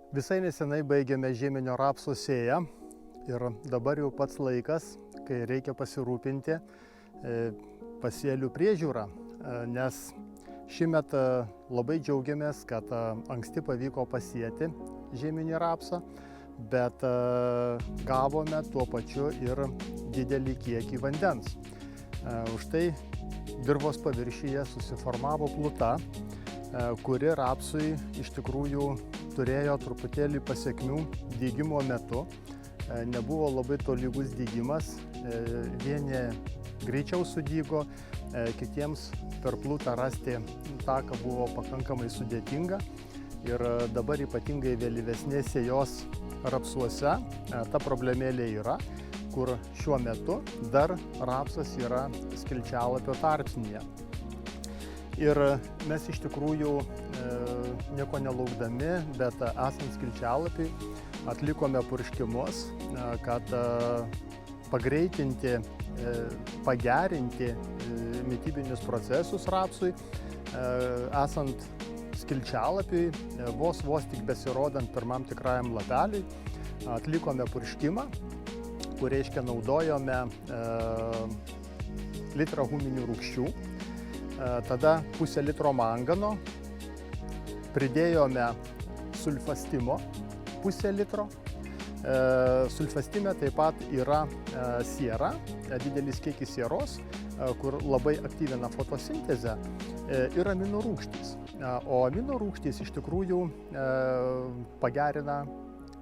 Visai nesenai baigėme žieminio rapso sėją ir dabar jau pats laikas, kai reikia pasirūpinti pasėlių priežiūrą, nes šįmet labai džiaugiamės, kad anksti pavyko pasėti žieminį rapsą, bet gavome tuo pačiu ir didelį kiekį vandens. Už tai dirvos paviršiuje susiformavo pluta, kuri rapsui iš tikrųjų turėjo truputėlį pasekmių dygimo metu. Nebuvo labai tolygus dygimas, vieni greičiau sudygo, kitiems per plutą rasti taką buvo pakankamai sudėtinga. Ir dabar ypatingai vėlyvesnės sėjos rapsuose ta problemėlė yra, kur šiuo metu dar rapsas yra skilčialapio tarpsnyje. Ir mes iš tikrųjų nieko nelaukdami, bet esant skilčialapiui atlikome purškimus, kad pagreitinti, pagerinti mitybinius procesus rapsui. Esant skilčialapiui, vos tik besirodant pirmam tikrajam lapeliui, atlikome purškimą, kur reiškia naudojome litrą huminių rūgščių, tada pusę litro mangano, pridėjome sulfastimo pusę litro. Sulfastime taip pat yra siera, didelis kiekis sieros, kur labai aktyvina fotosintezę, ir amino rūgštys. O amino rūgštys iš tikrųjų pagerina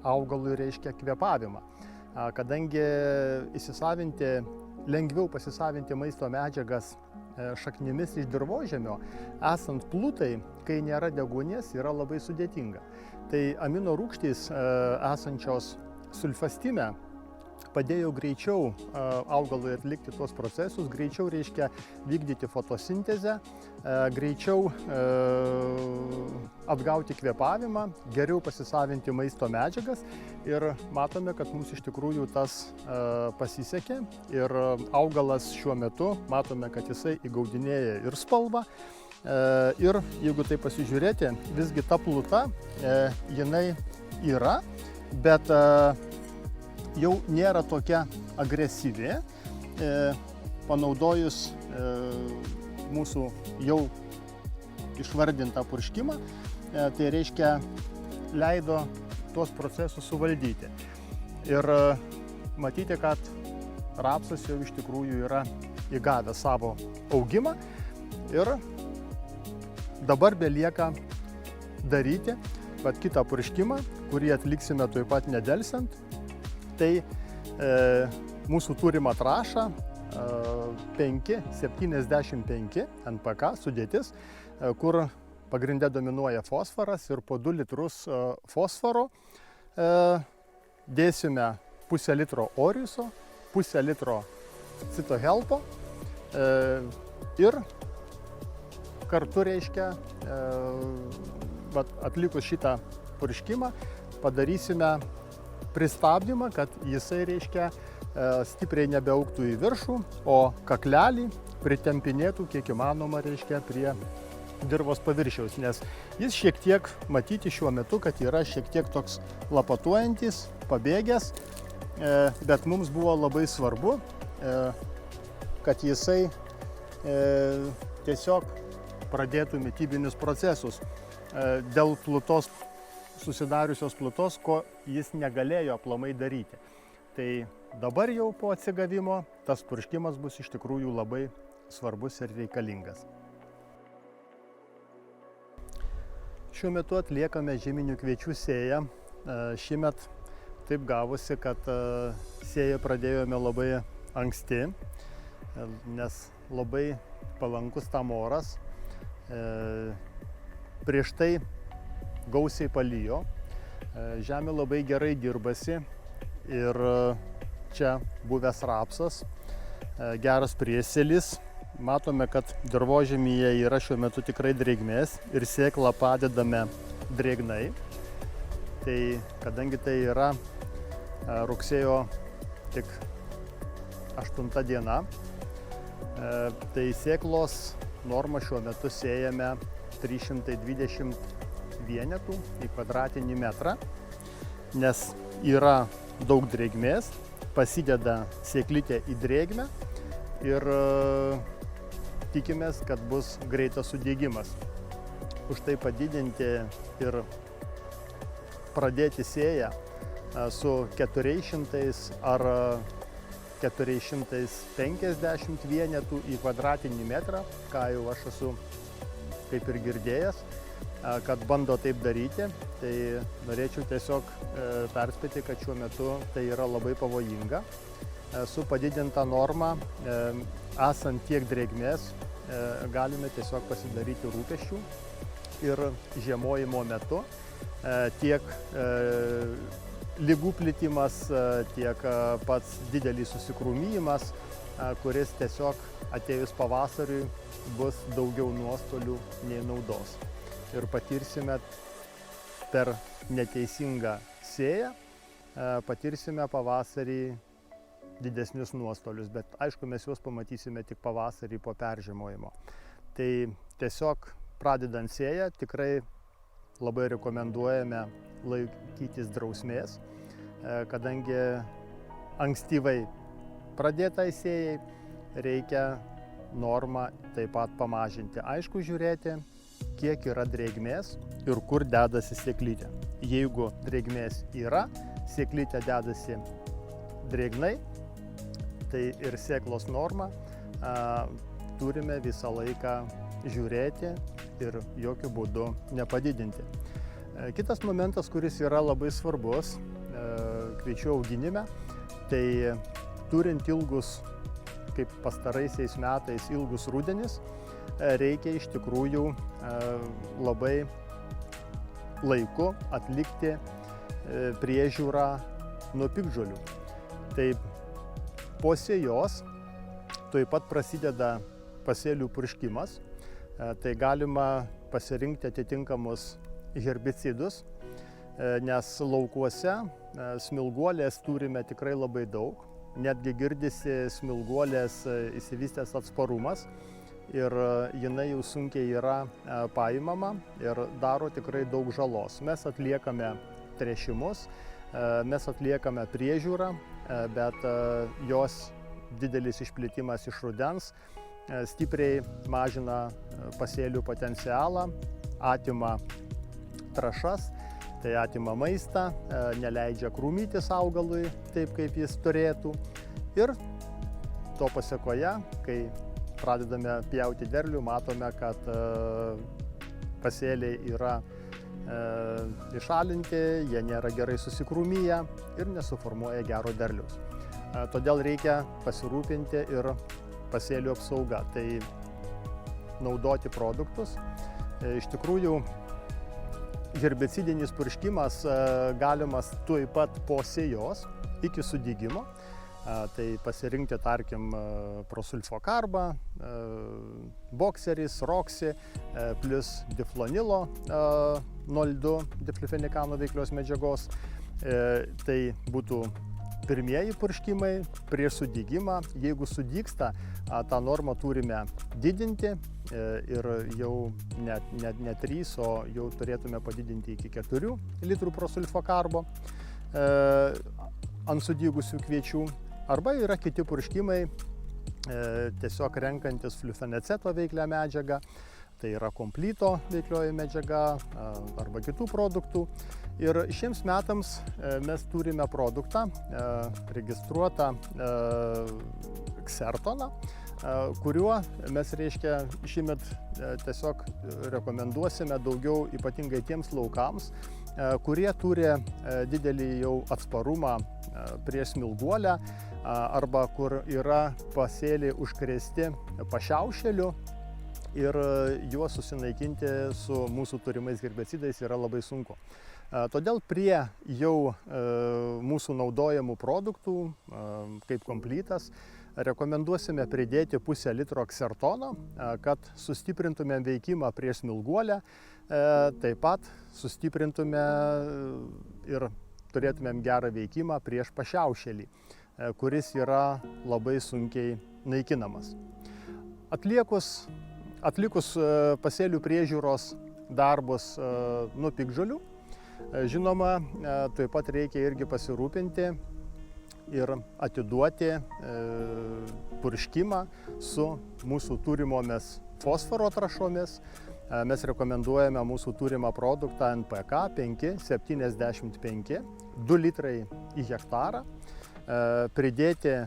augalui, reiškia, kvėpavimą. Kadangi lengviau pasisavinti maisto medžiagas šaknimis iš dirvožemio, esant plutai, kai nėra deguonies, yra labai sudėtinga. Tai amino rūgštys esančios sulfastime padėjo greičiau augalui atlikti tuos procesus, greičiau, reiškia, vykdyti fotosintezę, greičiau atgauti kvėpavimą, geriau pasisavinti maisto medžiagas. Ir matome, kad mums iš tikrųjų tas pasisekė. Ir augalas šiuo metu, matome, kad jisai įgaudinėja ir spalvą. Ir jeigu tai pasižiūrėti, visgi ta pluta, jinai yra, bet jau nėra tokia agresyvi. Panaudojus mūsų jau išvardintą purškimą, tai reiškia leido tuos procesus suvaldyti. Ir matyti, kad rapsas jau iš tikrųjų yra įgavęs savo augimą ir dabar belieka daryti kitą purškimą, kurį atliksime tuoj pat nedelsiant. Tai mūsų turimą trąšą 5,75 NPK sudėtis, kur pagrinde dominuoja fosforas, ir po 2 litrus fosforo dėsime pusę litro oriuso, pusę litro citohelpo ir kartu, reiškia, atlikus šitą purškimą padarysime pristabdymą, kad jisai, reiškia, stipriai nebeaugtų į viršų, o kaklelį pritempinėtų kiek įmanoma, reiškia, prie dirvos paviršiaus, nes jis šiek tiek, matyti šiuo metu, kad yra šiek tiek toks lapatuojantis, pabėgęs, bet mums buvo labai svarbu, kad jisai tiesiog pradėtų mitybinius procesus. Dėl plutos, susidariusios plutos, ko jis negalėjo aplamai daryti. Tai dabar jau po atsigavimo tas purškimas bus iš tikrųjų labai svarbus ir reikalingas. Šiuo metu atliekame žieminių kviečių sėją. Šįmet taip gavosi, kad sėją pradėjome labai anksti, nes labai palankus tam oras. Prieš tai gausiai palijo, žemė labai gerai dirbasi ir čia buvęs rapsas, geras priesėlis. Matome, kad dirvožemyje yra šiuo metu tikrai drėgmės ir sėklą padedame drėgnai. Tai kadangi tai yra rugsėjo tik 8 diena, tai sėklos normą šiuo metu sėjame 320 vienetų į kvadratinį metrą, nes yra daug drėgmės, pasideda sėklytė į drėgmę ir tikimės, kad bus greitas sudėgymas. Už tai padidinti ir pradėti sėją su 400 ar 450 vienetų į kvadratinį metrą, ką jau aš esu kaip ir girdėjęs, kad bando taip daryti, tai norėčiau tiesiog perspėti, kad šiuo metu tai yra labai pavojinga. Su padidinta norma, esant tiek drėgmės, galime tiesiog pasidaryti rūpesčių ir žiemojimo metu tiek ligų plitimas, tiek pats didelis susikrūmijimas, kuris tiesiog atėjus pavasariui bus daugiau nuostolių nei naudos. Ir patirsime per neteisingą sėją, patirsime pavasarį didesnius nuostolius, bet aišku, mes juos pamatysime tik pavasarį po peržiemojimo. Tai tiesiog pradedant sėją tikrai labai rekomenduojame laikytis drausmės, kadangi ankstyvai pradėtai sėjai reikia normą taip pat pamažinti. Aišku, žiūrėti, kiek yra drėgmės ir kur dedasi sėklytė. Jeigu drėgmės yra, sėklytė dedasi drėgnai, tai ir sėklos normą turime visą laiką žiūrėti ir jokių būdų nepadidinti. Kitas momentas, kuris yra labai svarbus kviečių auginime, tai turint ilgus, kaip pastaraisiais metais, ilgus rudenis, reikia iš tikrųjų labai laiku atlikti priežiūrą nuo piktžolių. Tai po sėjos taip pat prasideda pasėlių purškimas. Tai galima pasirinkti atitinkamus herbicidus, nes laukuose smilguolės turime tikrai labai daug. Netgi girdisi smilguolės išsivystęs atsparumas ir jinai jau sunkiai yra paimama ir daro tikrai daug žalos. Mes atliekame tręšimus, mes atliekame priežiūrą, bet jos didelis išplitimas iš rudens stipriai mažina pasėlių potencialą, atima trąšas, tai atima maistą, neleidžia krūmytis augalui taip, kaip jis turėtų. Ir to pasekoje, kai pradedame pjauti derlių, matome, kad pasėliai yra išalinti, jie nėra gerai susikrūmiję ir nesuformuoja gero derliaus. Todėl reikia pasirūpinti ir pasėlių apsauga, tai naudoti produktus. Iš tikrųjų, herbicidinis purškimas galimas tuoj pat po sėjos iki sudygimo. Tai pasirinkti, tarkim, prosulfokarbą, bokseris, roksi, plus diflonilo 0,2 diflufenikano veiklios medžiagos. Tai būtų pirmieji purškimai prieš sudygimą. Jeigu sudygsta, tą normą turime didinti ir jau ne 3, o jau turėtume padidinti iki 4 litrų prosulfokarbo ant sudygusių kviečių. Arba yra kiti purškimai, tiesiog renkantis flufeneceto veiklią medžiagą, tai yra komplito veiklioji medžiaga arba kitų produktų. Ir šiems metams mes turime produktą, registruotą Xertoną, kuriuo mes, šiemet tiesiog rekomenduosime daugiau ypatingai tiems laukams, kurie turi didelį jau atsparumą prieš smilguolę arba kur yra pasėliai užkrėsti pašiaušėliu ir juos susinaikinti su mūsų turimais herbicidais yra labai sunku. Todėl prie jau mūsų naudojamų produktų, kaip komplytas, rekomenduosime pridėti pusę litro Xertono, kad sustiprintume veikimą prieš smilguolę, taip pat sustiprintume ir turėtumėm gerą veikimą prieš pašiaušėlį, kuris yra labai sunkiai naikinamas. Atlikus pasėlių priežiūros darbus nuo piktžolių. Žinoma, taip pat reikia irgi pasirūpinti ir atiduoti purškimą su mūsų turimomis fosforo trąšomis. Mes rekomenduojame mūsų turimą produktą NPK 5,75, 2 litrai į hektarą, pridėti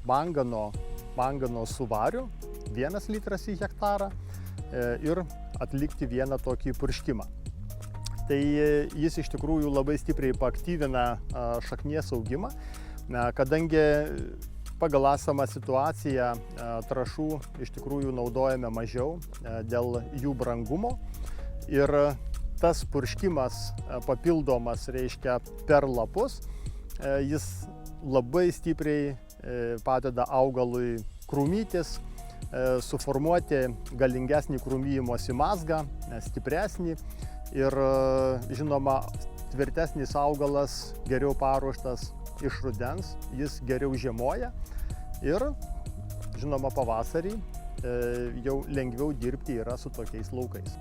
mangano su variu, 1 litras į hektarą ir atlikti vieną tokį purškimą. Tai jis iš tikrųjų labai stipriai paaktyvina šaknies augimą, kadangi pagal esamą situaciją trąšų iš tikrųjų naudojame mažiau dėl jų brangumo ir tas purškimas papildomas, reiškia, per lapus, jis labai stipriai padeda augalui krūmytis, suformuoti galingesnį krūmyjimosi mazgą, stipresnį ir, žinoma, tvirtesnis augalas, geriau paruoštas iš rudens, jis geriau žiemoja ir, žinoma, pavasarį jau lengviau dirbti yra su tokiais laukais.